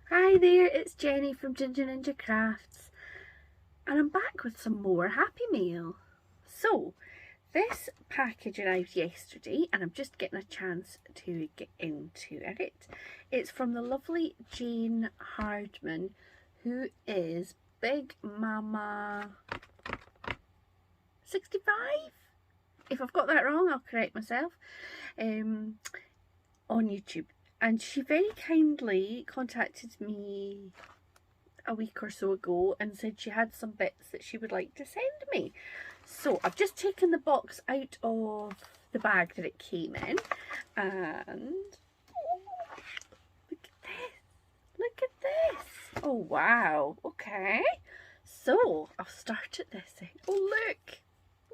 Hi there, it's Jenny from Ginger Ninja Crafts, and I'm back with some more Happy Mail. So, this package arrived yesterday and I'm just getting a chance to get into it. It's from the lovely Jane Hardman, who is Big Mama 65? If I've got that wrong, I'll correct myself, on YouTube. And she very kindly contacted me a week or so ago and said she had some bits that she would like to send me. So I've just taken the box out of the bag that it came in, and look at this, look at this. Oh wow, okay. So I'll start at this end. Oh look,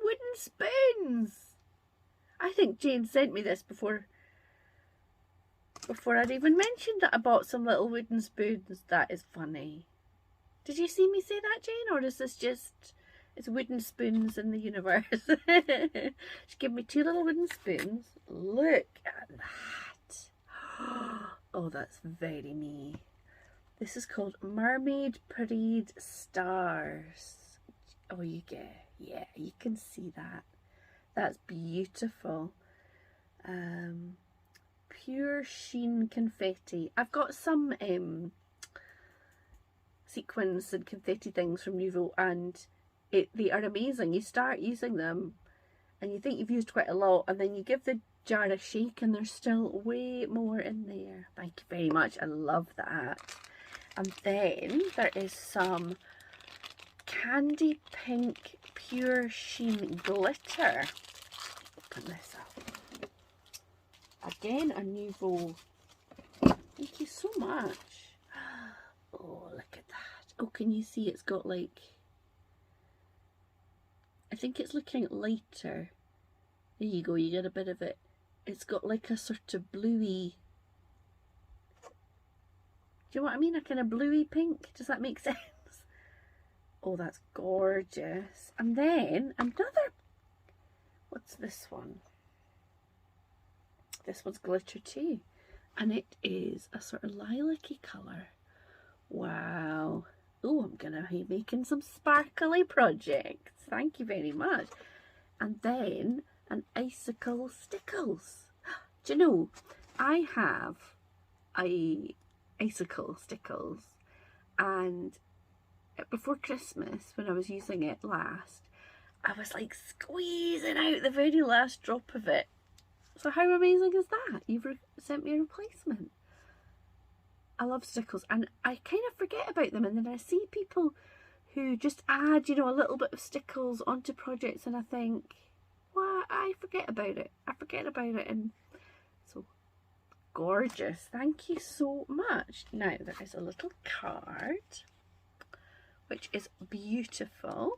wooden spoons. I think Jane sent me this before I'd even mentioned that I bought some little wooden spoons. That is funny. Did you see me say that, Jane? Or is this just, it's wooden spoons in the universe? She gave me two little wooden spoons. Look at that. Oh, that's very me. This is called Mermaid Parade Stars. Oh, you get, yeah, you can see that. That's beautiful. Pure sheen confetti. I've got some sequins and confetti things from Nouveau, and they are amazing. You start using them and you think you've used quite a lot, and then you give the jar a shake and there's still way more in there. Thank you very much. I love that. And then there is some candy pink pure sheen glitter. Open this up. Again, a Nouveau. Thank you so much. Oh, look at that. Oh, can you see it's got like, I think it's looking lighter. There you go, you get a bit of it. It's got like a sort of bluey, do you know what I mean? A kind of bluey pink. Does that make sense? Oh, that's gorgeous. And then another, what's this one? This one's glitter too, and it is a sort of lilac-y colour. Wow. Oh, I'm gonna be making some sparkly projects. Thank you very much. And then an icicle stickles. Do you know, I have a icicle stickles, and before Christmas when I was using it last, I was like squeezing out the very last drop of it. So how amazing is that? You've sent me a replacement. I love stickles, and I kind of forget about them, and then I see people who just add, you know, a little bit of stickles onto projects, and I think, well, I forget about it. And so gorgeous. Thank you so much. Now there is a little card, which is beautiful.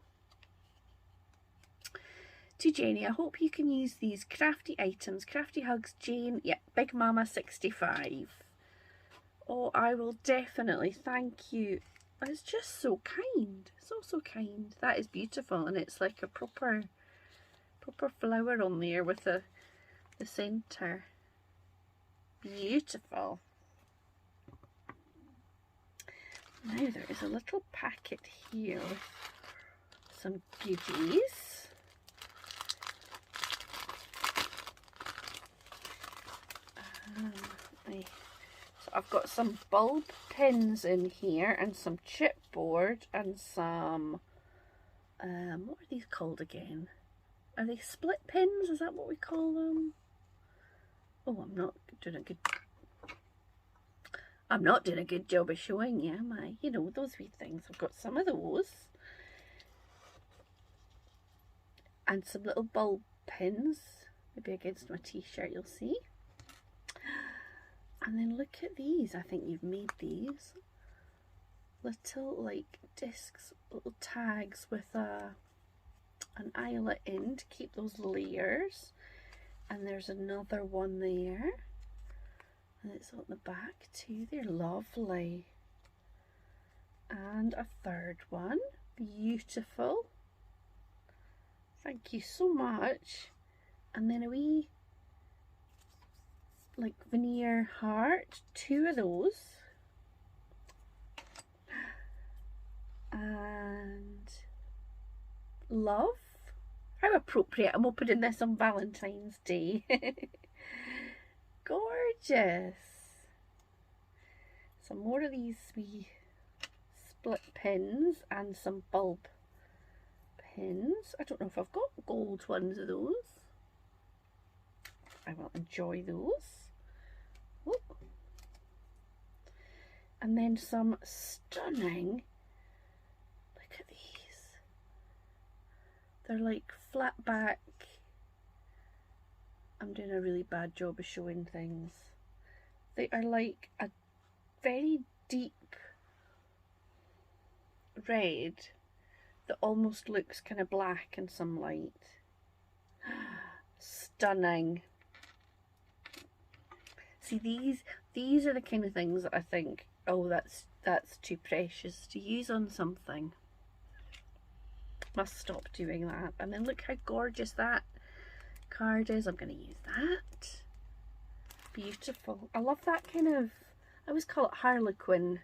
To Jenny, I hope you can use these crafty items. Crafty hugs, Jane. Yeah, Big Mama 65. Oh, I will definitely. Thank you. It's just so kind. So kind. That is beautiful, and it's like a proper flower on there with the centre. Beautiful. Now there is a little packet here with some goodies. So I've got some bulb pins in here, and some chipboard, and some what are these called again? Are they split pins? Is that what we call them? Oh, I'm not doing a good job of showing you, am I? You know, those wee things. I've got some of those, and some little bulb pins, maybe against my t-shirt, you'll see. And then look at these. I think you've made these little like discs, little tags with an eyelet in to keep those layers. And there's another one there, and it's on the back too. They're lovely. And a third one. Beautiful. Thank you so much. And then a wee like veneer heart, two of those. and love. How appropriate, I'm opening this on Valentine's Day. Gorgeous. Some more of these wee split pins and some bulb pins. I don't know if I've got gold ones of those. I will enjoy those. Whoop. And then some stunning, look at these. They're like flat back. I'm doing a really bad job of showing things. They are like a very deep red that almost looks kind of black in some light. Stunning. See, these are the kind of things that I think, oh, that's too precious to use on something. Must stop doing that. And then look how gorgeous that card is. I'm going to use that. Beautiful. I love that kind of, I always call it harlequin,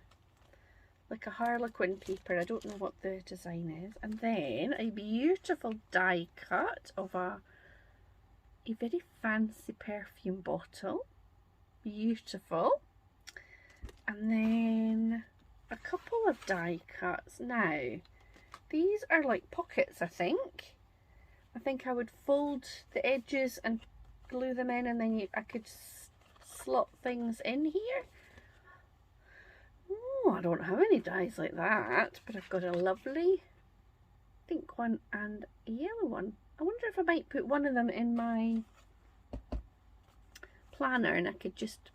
like a harlequin paper. I don't know what the design is. And then a beautiful die cut of a very fancy perfume bottle. Beautiful. And then a couple of die cuts. Now these are like pockets, I think. I think I would fold the edges and glue them in, and then I could slot things in here. Oh, I don't have any dies like that, but I've got a lovely pink one and a yellow one. I wonder if I might put one of them in my planner and I could just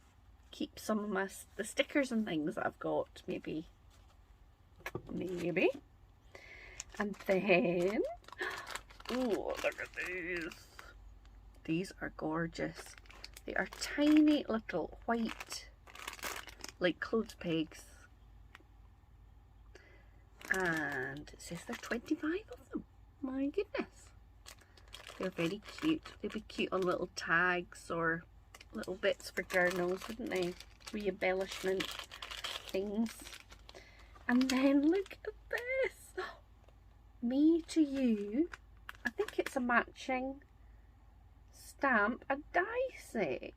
keep some of the stickers and things that I've got, maybe. And then, oh, look at these. These are gorgeous. They are tiny little white, like clothes pegs. And it says there's 25 of them. My goodness. They're very cute. They'd be cute on little tags or little bits for journals, wouldn't they? Re-embellishment things. And then look at this. Me to you. I think it's a matching stamp and die set.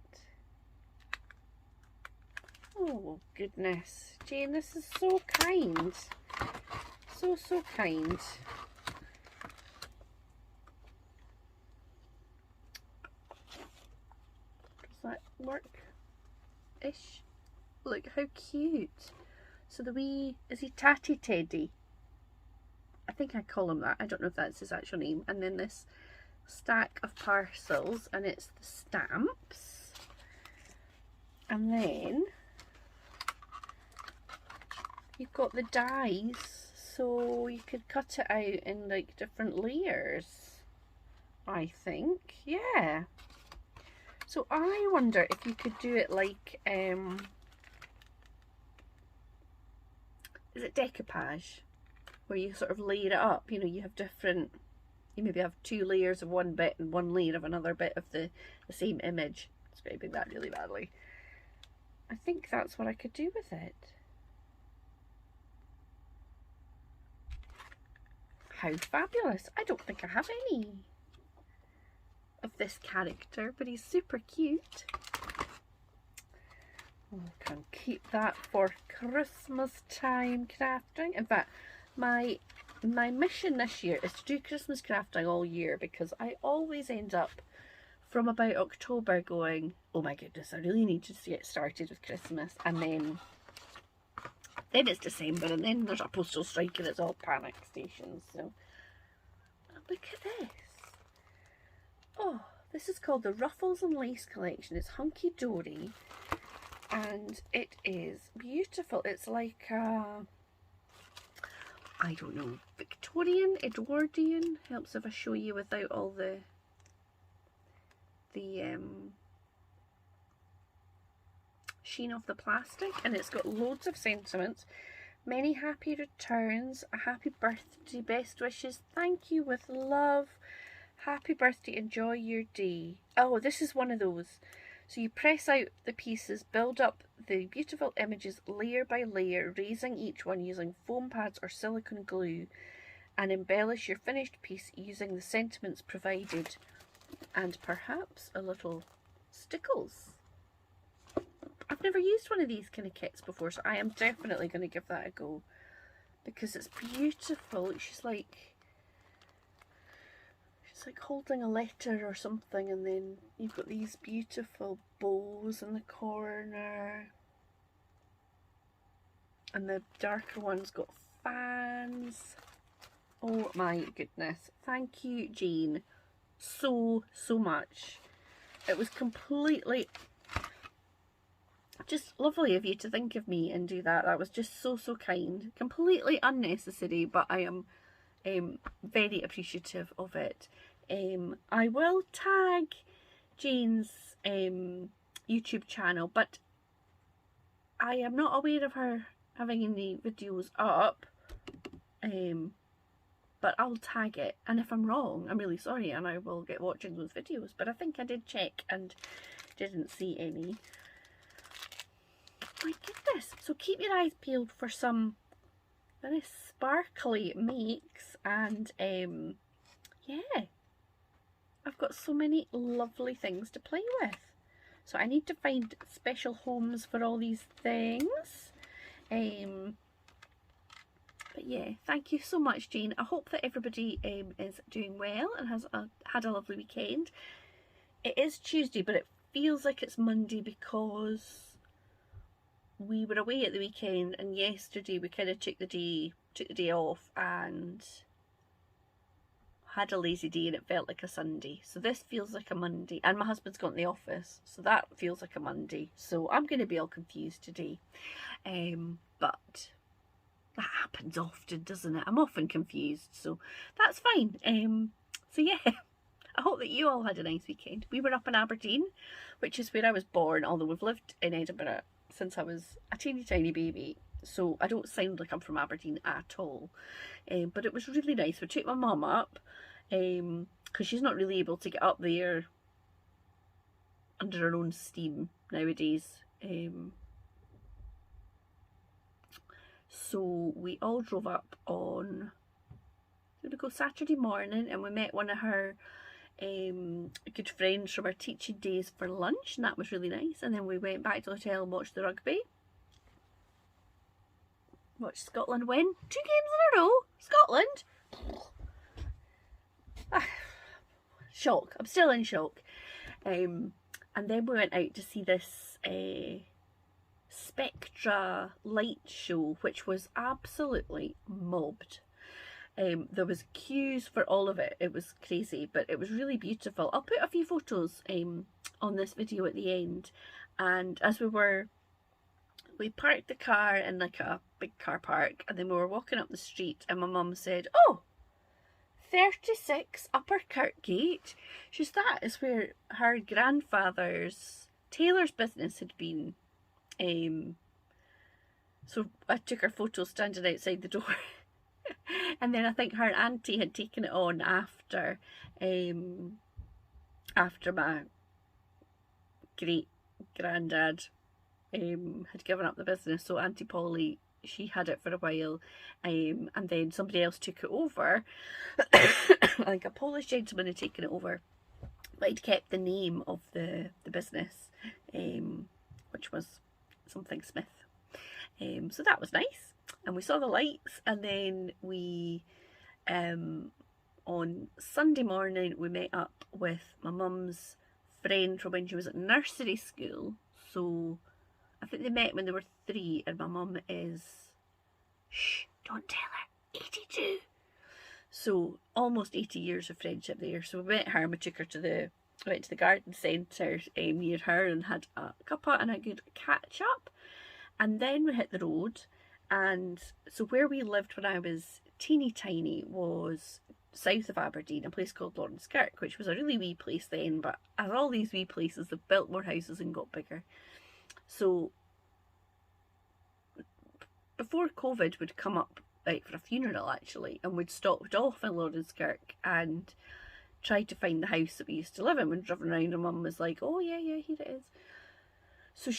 Oh goodness, Jane, this is so kind. So kind. Does that work-ish? Look how cute. So the wee, is he Tatty Teddy? I think I call him that. I don't know if that's his actual name. And then this stack of parcels, and it's the stamps. And then you've got the dies, so you could cut it out in like different layers, I think. Yeah. So I wonder if you could do it like, is it decoupage? Where you sort of layer it up, you know, you have different, you maybe have 2 layers of one bit and 1 layer of another bit of the same image. Describing that really badly. I think that's what I could do with it. How fabulous. I don't think I have any of this character, but he's super cute. I can keep that for Christmas time crafting. In fact, my mission this year is to do Christmas crafting all year, because I always end up from about October going, oh my goodness, I really need to get started with Christmas, and then it's December, and then there's a postal strike and it's all panic stations. So look at this. Oh, this is called the Ruffles and Lace collection. It's hunky dory and it is beautiful. It's like I don't know, Victorian, Edwardian. Helps if I show you without all the sheen of the plastic. And it's got loads of sentiments. Many happy returns, a happy birthday, best wishes, thank you with love, happy birthday, enjoy your day. Oh, this is one of those. So you press out the pieces, build up the beautiful images layer by layer, raising each one using foam pads or silicone glue, and embellish your finished piece using the sentiments provided and perhaps a little stickles. I've never used one of these kind of kits before, so I am definitely going to give that a go because it's beautiful. She's like holding a letter or something, and then you've got these beautiful bows in the corner, and the darker one's got fans. Oh my goodness. Thank you, Jane, so much. It was completely just lovely of you to think of me and do that. That was just so kind. Completely unnecessary, but I am very appreciative of it. I will tag Jane's YouTube channel, but I am not aware of her having any videos up. But I'll tag it, and if I'm wrong, I'm really sorry, and I will get watching those videos. But I think I did check and didn't see any. My goodness! So keep your eyes peeled for some very sparkly makes, and yeah, I've got so many lovely things to play with. So I need to find special homes for all these things. But yeah, thank you so much, Jane. I hope that everybody is doing well and has had a lovely weekend. It is Tuesday, but it feels like it's Monday because we were away at the weekend, and yesterday we kind of took the day off and had a lazy day, and it felt like a Sunday. So this feels like a Monday, and my husband's gone to the office, so that feels like a Monday. So I'm going to be all confused today, but that happens often, doesn't it? I'm often confused, so that's fine. So yeah, I hope that you all had a nice weekend. We were up in Aberdeen, which is where I was born, although we've lived in Edinburgh since I was a teeny tiny baby, so I don't sound like I'm from Aberdeen at all. But it was really nice. We took my mum up because she's not really able to get up there under her own steam nowadays. So we all drove up on, did we go Saturday morning, and we met one of her good friends from our teaching days for lunch, and that was really nice. And then we went back to the hotel and watched the rugby. Watched Scotland win 2 games in a row. Scotland. Shock. I'm still in shock. And then we went out to see this Spectra light show, which was absolutely mobbed. There was queues for all of it. It was crazy, but it was really beautiful. I'll put a few photos on this video at the end. And as we parked the car in like a big car park, and then we were walking up the street, and my mum said, "Oh, 36 Upper Kirkgate." She's that is where her grandfather's tailor's business had been. So I took her photo standing outside the door. And then I think her auntie had taken it on after my great granddad had given up the business. So Auntie Polly, she had it for a while, and then somebody else took it over. I think a Polish gentleman had taken it over, but he'd kept the name of the business, which was something Smith. So that was nice. And we saw the lights, and then we, on Sunday morning, we met up with my mum's friend from when she was at nursery school. So I think they met when they were 3, and my mum is, shh, don't tell her, 82. So almost 80 years of friendship there. So we met her, and we took her to went to the garden centre near her and had a cuppa and a good catch up. And then we hit the road. And so where we lived when I was teeny tiny was south of Aberdeen, a place called Laurencekirk, which was a really wee place then, but as all these wee places, they've built more houses and got bigger. So before COVID, we'd come up for a funeral actually, and we'd stopped off in Laurencekirk, and tried to find the house that we used to live in. When driving around, and Mum was like, oh yeah, here it is. So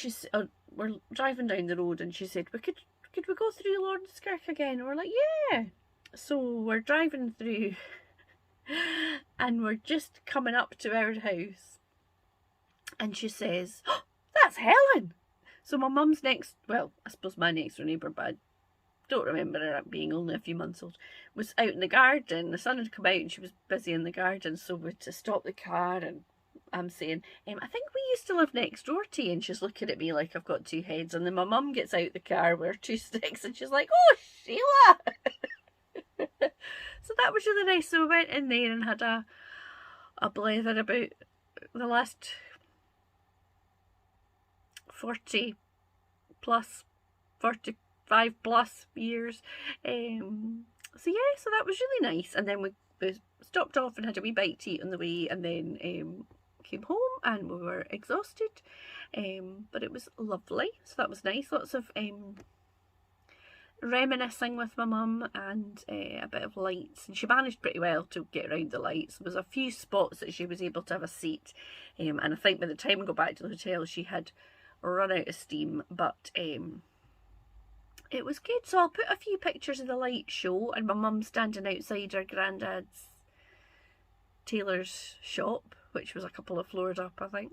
we're driving down the road, and she said, could we go through Lordskirk again? And we're like, yeah. So we're driving through and we're just coming up to our house, and she says, oh, that's Helen. So my mum's next, well, I suppose my next door neighbour, but I don't remember her being only a few months old, was out in the garden. The sun had come out and she was busy in the garden, so we had to stop the car, and I'm saying, I think we used to live next door to you. And she's looking at me like I've got two heads. And then my mum gets out the car with her two sticks, and she's like, oh, Sheila. So that was really nice. So we went in there and had a blather about the last 40 plus, 45 plus years. So yeah, so that was really nice. And then we stopped off and had a wee bite to eat on the way, and then came home, and we were exhausted, but it was lovely. So that was nice. Lots of reminiscing with my mum, and a bit of lights, and she managed pretty well to get around the lights. There was a few spots that she was able to have a seat, and I think by the time we got back to the hotel she had run out of steam, but it was good. So I'll put a few pictures of the light show, and my mum standing outside her granddad's tailor's shop, which was a couple of floors up, I think.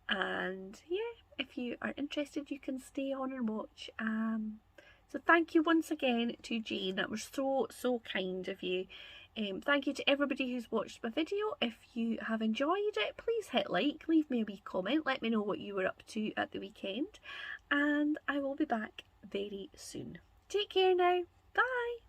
And yeah, if you are interested, you can stay on and watch. So thank you once again to Jane. That was so kind of you. Thank you to everybody who's watched my video. If you have enjoyed it, please hit like, leave me a wee comment, let me know what you were up to at the weekend, and I will be back very soon. Take care now. Bye.